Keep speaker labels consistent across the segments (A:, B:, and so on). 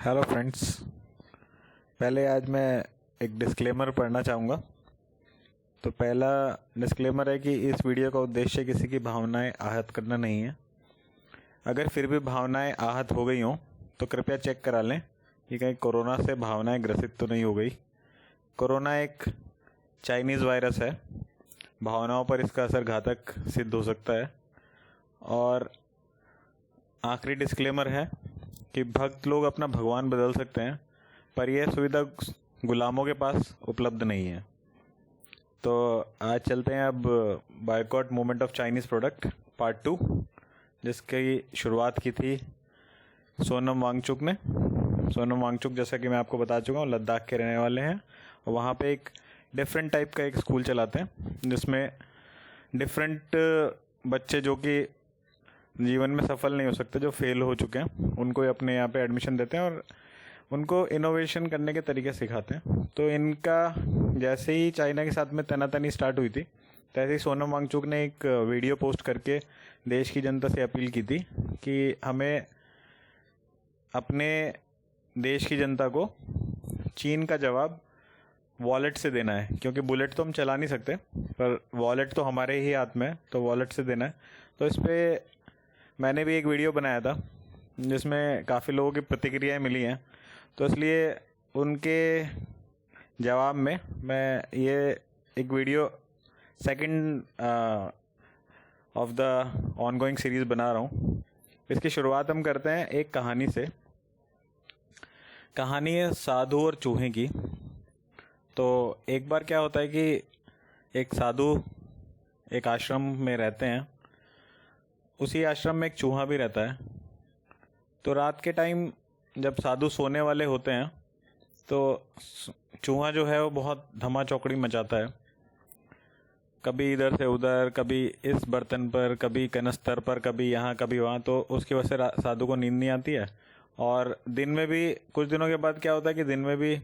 A: Hello friends. पहले आज मैं एक डिस्क्लेमर पढ़ना चाहूँगा। तो पहला डिस्क्लेमर है कि इस वीडियो का उद्देश्य किसी की भावनाएं आहत करना नहीं है। अगर फिर भी भावनाएं आहत हो गई हों तो कृपया चेक करा लें कि कहीं कोरोना से भावनाएं ग्रसित तो नहीं हो गई। कोरोना एक चाइनीज़ वायरस है, भावनाओं पर इसका असर घातक सिद्ध हो सकता है। और आखिरी डिस्क्लेमर है कि भक्त लोग अपना भगवान बदल सकते हैं, पर यह सुविधा गुलामों के पास उपलब्ध नहीं है। तो आज चलते हैं अब boycott movement of Chinese product part 2, जिसकी शुरुआत की थी सोनम वांगचुक ने। सोनम वांगचुक, जैसा कि मैं आपको बता चुका हूँ, लद्दाख के रहने वाले हैं और वहाँ पे एक डिफरेंट टाइप का एक स्कूल चलाते हैं जिसमें डिफरेंट बच्चे जो कि जीवन में सफल नहीं हो सकते, जो फेल हो चुके हैं, उनको अपने यहाँ पे एडमिशन देते हैं और उनको इनोवेशन करने के तरीके सिखाते हैं। तो इनका जैसे ही चाइना के साथ में तनातनी स्टार्ट हुई थी, तैसे ही सोनम वांगचुक ने एक वीडियो पोस्ट करके देश की जनता से अपील की थी कि हमें अपने देश की जनता को चीन का जवाब वॉलेट से देना है, क्योंकि बुलेट तो हम चला नहीं सकते, पर वॉलेट तो हमारे ही हाथ में है, तो वॉलेट से देना है। तो इस पर मैंने भी एक वीडियो बनाया था जिसमें काफ़ी लोगों की प्रतिक्रियाएं मिली हैं, तो इसलिए उनके जवाब में मैं ये एक video second of the ongoing series बना रहा हूँ। इसकी शुरुआत हम करते हैं एक कहानी से। कहानी है साधु और चूहे की। तो एक बार क्या होता है कि एक साधु एक आश्रम में रहते हैं, उसी आश्रम में एक चूहा भी रहता है। तो रात के टाइम जब साधु सोने वाले होते हैं तो चूहा जो है वो बहुत धमा चौकड़ी मचाता है, कभी इधर से उधर, कभी इस बर्तन पर, कभी कनस्तर पर, कभी यहाँ कभी वहाँ। तो उसकी वजह से साधु को नींद नहीं आती है। और दिन में भी कुछ दिनों के बाद क्या होता है कि दिन में भी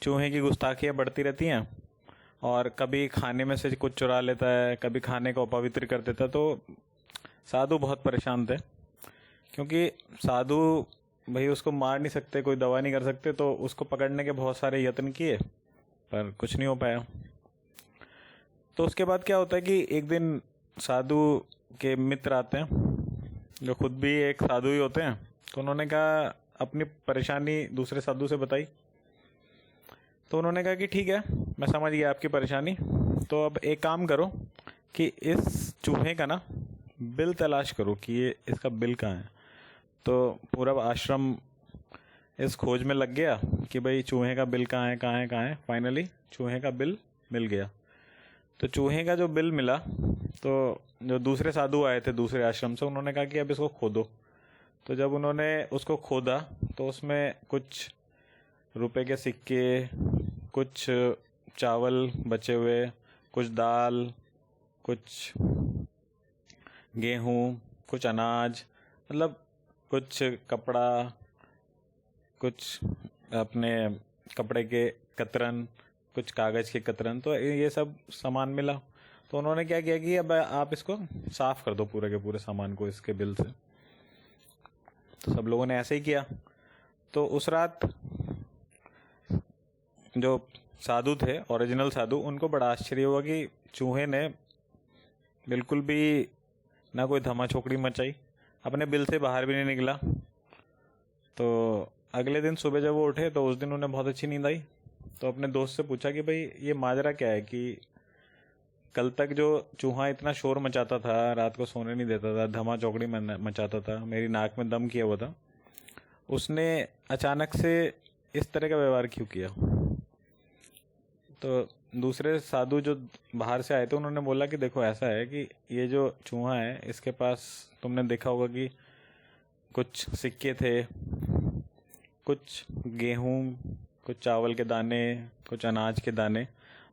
A: चूहे की गुस्ताखियाँ बढ़ती रहती हैं और कभी खाने में से कुछ चुरा लेता है, कभी खाने को अपवित्र कर देता है। तो साधु बहुत परेशान थे, क्योंकि साधु भाई उसको मार नहीं सकते, कोई दवा नहीं कर सकते, तो उसको पकड़ने के बहुत सारे यत्न किए पर कुछ नहीं हो पाया। तो उसके बाद क्या होता है कि एक दिन साधु के मित्र आते हैं जो खुद भी एक साधु ही होते हैं। तो उन्होंने कहा, अपनी परेशानी दूसरे साधु से बताई। तो उन्होंने कहा कि ठीक है, मैं समझ गया आपकी परेशानी, तो अब एक काम करो कि इस चूहे का ना बिल तलाश करो कि ये इसका बिल कहाँ है। तो पूरा आश्रम इस खोज में लग गया कि भाई चूहे का बिल कहाँ है, कहाँ है, कहाँ है। फाइनली चूहे का बिल मिल गया। तो चूहे का जो बिल मिला, तो जो दूसरे साधु आए थे दूसरे आश्रम से, उन्होंने कहा कि अब इसको खोदो। तो जब उन्होंने उसको खोदा तो उसमें कुछ रुपए के सिक्के, कुछ चावल बचे हुए, कुछ दाल, कुछ गेहूँ, कुछ अनाज, मतलब कुछ कपड़ा, कुछ अपने कपड़े के कतरन, कुछ कागज़ के कतरन, तो ये सब सामान मिला। तो उन्होंने क्या किया कि अब आप इसको साफ़ कर दो पूरे के पूरे सामान को इसके बिल से। तो सब लोगों ने ऐसे ही किया। तो उस रात जो साधु थे, ओरिजिनल साधु, उनको बड़ा आश्चर्य हुआ कि चूहे ने बिल्कुल भी ना कोई धमा चौकड़ी मचाई, अपने बिल से बाहर भी नहीं निकला। तो अगले दिन सुबह जब वो उठे तो उस दिन उन्हें बहुत अच्छी नींद आई। तो अपने दोस्त से पूछा कि भाई ये माजरा क्या है कि कल तक जो चूहा इतना शोर मचाता था, रात को सोने नहीं देता था, धमा चौकड़ी मचाता था, मेरी नाक में दम किया हुआ था, उसने अचानक से इस तरह का व्यवहार क्यों किया। तो दूसरे साधु जो बाहर से आए थे उन्होंने बोला कि देखो ऐसा है कि ये जो चूहा है, इसके पास तुमने देखा होगा कि कुछ सिक्के थे, कुछ गेहूँ, कुछ चावल के दाने, कुछ अनाज के दाने,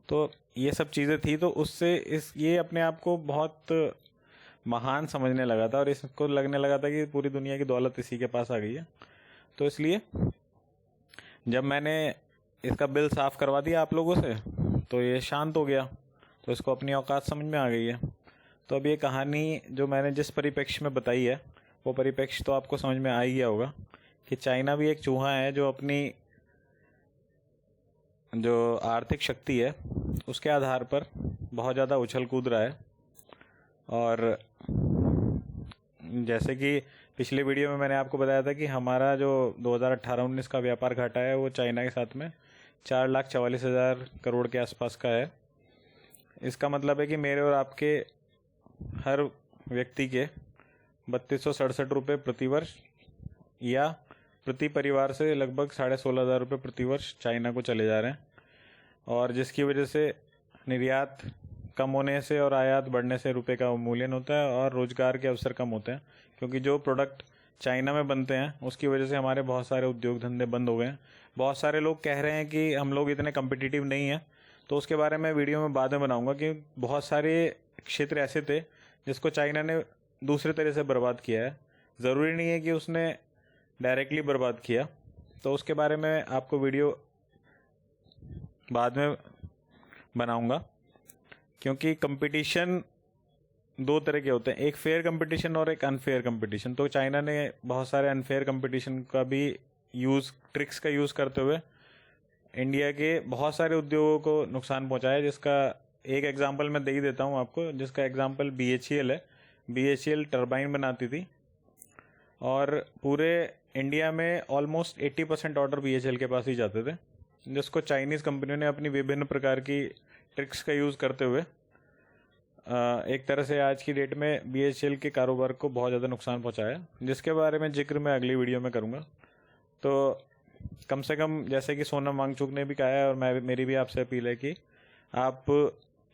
A: तो ये सब चीज़ें थी। तो उससे ये अपने आप को बहुत महान समझने लगा था और इसको लगने लगा था कि पूरी दुनिया की दौलत इसी के पास आ गई है। तो इसलिए जब मैंने इसका बिल साफ़ करवा दिया आप लोगों से तो ये शांत हो गया, तो इसको अपनी औकात समझ में आ गई है। तो अब ये कहानी जो मैंने जिस परिप्रेक्ष्य में बताई है वो परिप्रेक्ष्य तो आपको समझ में आ ही गया होगा कि चाइना भी एक चूहा है जो अपनी जो आर्थिक शक्ति है उसके आधार पर बहुत ज़्यादा उछल कूद रहा है। और जैसे कि पिछले वीडियो में मैंने आपको बताया था कि हमारा जो 2018-19 का व्यापार घाटा है वो चाइना के साथ में 4,44,000 करोड़ के आसपास का है। इसका मतलब है कि मेरे और आपके हर व्यक्ति के 3,267 रुपये प्रतिवर्ष या प्रति परिवार से लगभग 16,500 रुपये प्रतिवर्ष चाइना को चले जा रहे हैं, और जिसकी वजह से निर्यात कम होने से और आयात बढ़ने से रुपए का अवमूल्यन होता है और रोजगार के अवसर कम होते हैं, क्योंकि जो प्रोडक्ट चाइना में बनते हैं उसकी वजह से हमारे बहुत सारे उद्योग धंधे बंद हो गए हैं। बहुत सारे लोग कह रहे हैं कि हम लोग इतने कम्पिटिटिव नहीं हैं, तो उसके बारे में वीडियो में बाद में बनाऊंगा कि बहुत सारे क्षेत्र ऐसे थे जिसको चाइना ने दूसरे तरह से बर्बाद किया है। ज़रूरी नहीं है कि उसने डायरेक्टली बर्बाद किया, तो उसके बारे में आपको वीडियो बाद में बनाऊंगा, क्योंकि कंपटीशन दो तरह के होते हैं, एक फेयर कंपटीशन और एक अनफेयर कंपटीशन। तो चाइना ने बहुत सारे अनफेयर कंपटीशन का भी ट्रिक्स का यूज़ करते हुए इंडिया के बहुत सारे उद्योगों को नुकसान पहुंचाया, जिसका एक एग्जांपल मैं दे ही देता हूं आपको, जिसका एग्जांपल BHEL है। BHEL टरबाइन बनाती थी और पूरे इंडिया में ऑलमोस्ट 80% ऑर्डर BHEL के पास ही जाते थे, जिसको चाइनीज़ कंपनियों ने अपनी विभिन्न प्रकार की ट्रिक्स का यूज़ करते हुए एक तरह से आज की डेट में BHEL के कारोबार को बहुत ज़्यादा नुकसान पहुंचाया, जिसके बारे में जिक्र मैं अगली वीडियो में करूंगा। तो कम से कम जैसे कि सोनम वांगचुक ने भी कहा है, और मेरी भी आपसे अपील है कि आप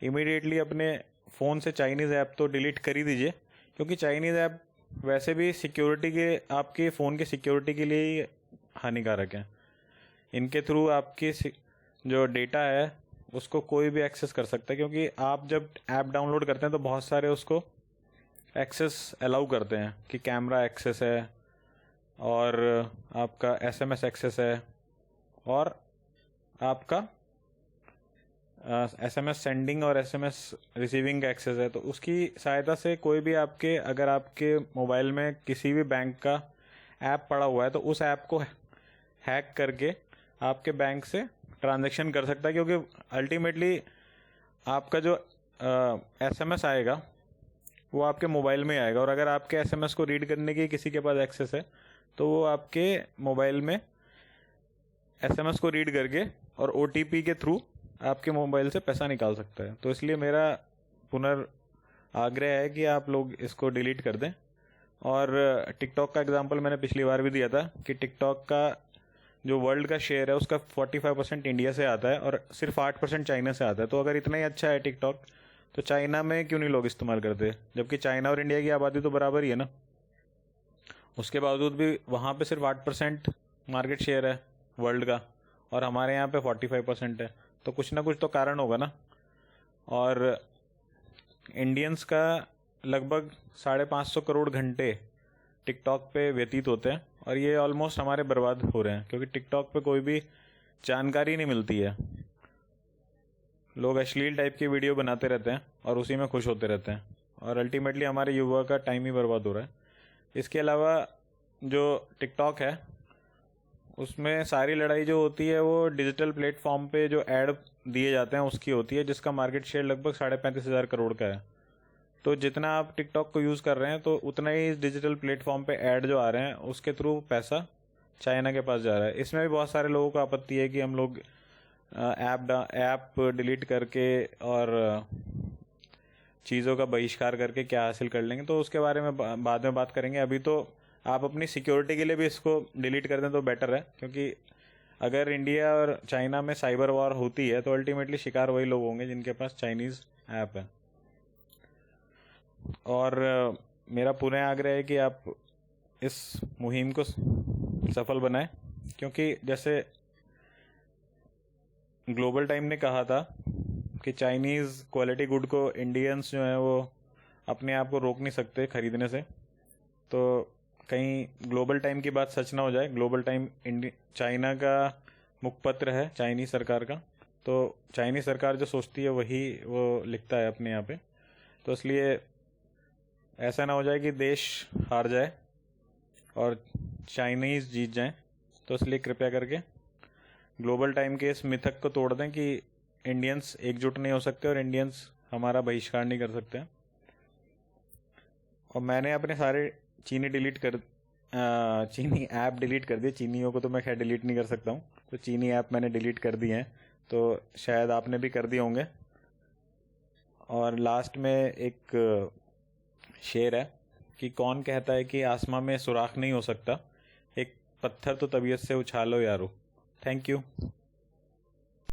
A: इमीडिएटली अपने फ़ोन से चाइनीज़ ऐप तो डिलीट कर ही दीजिए, क्योंकि चाइनीज़ ऐप वैसे भी सिक्योरिटी के, आपके फ़ोन के सिक्योरिटी के लिए ही हानिकारक हैं। इनके थ्रू आपकी जो डेटा है उसको कोई भी एक्सेस कर सकता है, क्योंकि आप जब ऐप डाउनलोड करते हैं तो बहुत सारे उसको एक्सेस अलाउ करते हैं कि कैमरा एक्सेस है और आपका SMS एक्सेस है और आपका SMS सेंडिंग और SMS रिसीविंग का एक्सेस है। तो उसकी सहायता से कोई भी अगर आपके मोबाइल में किसी भी बैंक का ऐप पड़ा हुआ है तो उस ऐप को हैक करके आपके बैंक से ट्रांजैक्शन कर सकता है, क्योंकि अल्टीमेटली आपका जो SMS आएगा वो आपके मोबाइल में आएगा, और अगर आपके SMS को रीड करने की किसी के पास एक्सेस है तो वो आपके मोबाइल में SMS को रीड करके और OTP के थ्रू आपके मोबाइल से पैसा निकाल सकता है। तो इसलिए मेरा आग्रह है कि आप लोग इसको डिलीट कर दें। और टिकटॉक का एग्जांपल मैंने पिछली बार भी दिया था कि टिकटॉक का जो वर्ल्ड का शेयर है उसका 45% इंडिया से आता है और सिर्फ 8% चाइना से आता है। तो अगर इतना ही अच्छा है टिकटॉक, तो चाइना में क्यों नहीं लोग इस्तेमाल करते, जबकि चाइना और इंडिया की आबादी तो बराबर ही है ना। उसके बावजूद भी वहाँ पे सिर्फ 8% मार्केट शेयर है वर्ल्ड का, और हमारे यहाँ पे 45% है। तो कुछ ना कुछ तो कारण होगा ना। और इंडियंस का लगभग 550 करोड़ घंटे टिकटॉक पे व्यतीत होते हैं, और ये ऑलमोस्ट हमारे बर्बाद हो रहे हैं, क्योंकि टिकटॉक पे कोई भी जानकारी नहीं मिलती है। लोग अश्लील टाइप की वीडियो बनाते रहते हैं और उसी में खुश होते रहते हैं, और अल्टीमेटली हमारे युवा का टाइम ही बर्बाद हो रहा है। इसके अलावा जो टिकटॉक है उसमें सारी लड़ाई जो होती है वो डिजिटल प्लेटफॉर्म पे जो ऐड दिए जाते हैं उसकी होती है, जिसका मार्केट शेयर लगभग 35,500 करोड़ का है। तो जितना आप टिकटॉक को यूज़ कर रहे हैं तो उतना ही इस डिजिटल प्लेटफॉर्म पे ऐड जो आ रहे हैं उसके थ्रू पैसा चाइना के पास जा रहा है। इसमें भी बहुत सारे लोगों को आपत्ति है कि हम लोग ऐप डिलीट करके और चीज़ों का बहिष्कार करके क्या हासिल कर लेंगे, तो उसके बारे में बाद में बात करेंगे। अभी तो आप अपनी सिक्योरिटी के लिए भी इसको डिलीट कर दें तो बेटर है, क्योंकि अगर इंडिया और चाइना में साइबर वॉर होती है तो अल्टीमेटली शिकार वही लोग होंगे जिनके पास चाइनीज़ ऐप है। और मेरा पुनः आग्रह है कि आप इस मुहिम को सफल बनाएं, क्योंकि जैसे ग्लोबल टाइम ने कहा था कि चाइनीज़ क्वालिटी गुड को इंडियंस जो हैं वो अपने आप को रोक नहीं सकते खरीदने से। तो कहीं ग्लोबल टाइम की बात सच ना हो जाए। ग्लोबल टाइम चाइना का मुखपत्र है, चाइनीज़ सरकार का, तो चाइनीज़ सरकार जो सोचती है वही वो लिखता है अपने यहाँ पे। तो इसलिए ऐसा ना हो जाए कि देश हार जाए और चाइनीज़ जीत जाएं, तो इसलिए कृपया करके ग्लोबल टाइम के इस मिथक को तोड़ दें कि इंडियंस एकजुट नहीं हो सकते और इंडियंस हमारा बहिष्कार नहीं कर सकते। और मैंने अपने सारे चीनी ऐप डिलीट कर दिए। चीनियों को तो मैं खैर डिलीट नहीं कर सकता हूँ, तो चीनी ऐप मैंने डिलीट कर दिए हैं, तो शायद आपने भी कर दिए होंगे। और लास्ट में एक शेर है कि कौन कहता है कि आसमां में सुराख नहीं हो सकता, एक पत्थर तो तबीयत से उछालो यारो। Thank you.